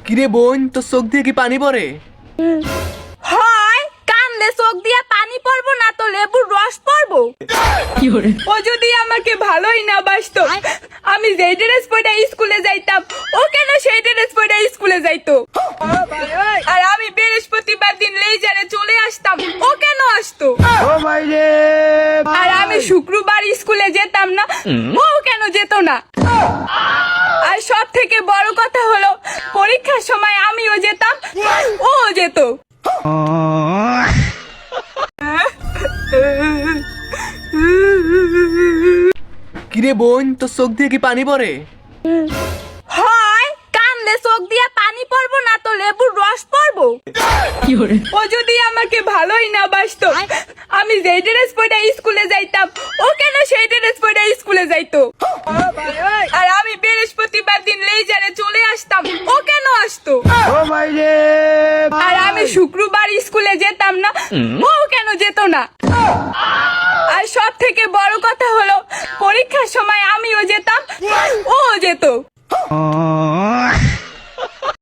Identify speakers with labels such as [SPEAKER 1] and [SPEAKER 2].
[SPEAKER 1] কিরে বোন, তোর চোখ দিয়ে কি পানি পড়ে?
[SPEAKER 2] হয় কান্দে চোখ দিয়ে পানি পড়বো না তো লেবুর রস পড়বো। ও যদি আমাকে ভালোই না বাসতো, আমি যেই ড্রেস পরে স্কুলে যাইতাম ও কেন সেই ড্রেস পরে স্কুলে যাইতো? আর আমি বৃহস্পতিবার দিন লেজারে চলে আসতাম ও কেন আসতো? আর আমি শুক্রবার স্কুলে যেতাম না ও কেন যেত না? আর সব থেকে বড় কথা হলো পরীক্ষার সময় আমিও যেতাম ও যেত।
[SPEAKER 1] কিরে বোন, তোর চোখ দিয়ে কি পানি পড়ে?
[SPEAKER 2] হয় কান্দে চোখ দিয়ে পানি পড়বো না তো লেবুর রস পড়বো। ও যদি আমাকে ভালোই না বাসতো, আমি যেই ড্রেস পরে স্কুলে যাইতাম ও কেন সেই ড্রেস পরে স্কুলে যাইতো? আর আমি বৃহস্পতিবার দিন লেজারে চলে আসতাম ও কেন আসতো? আর আমি শুক্রবার স্কুলে যেতাম না ও কেন যেত না? আর সব থেকে বড় কথা হলো পরীক্ষার সময় আমিও যেতাম ও যেত।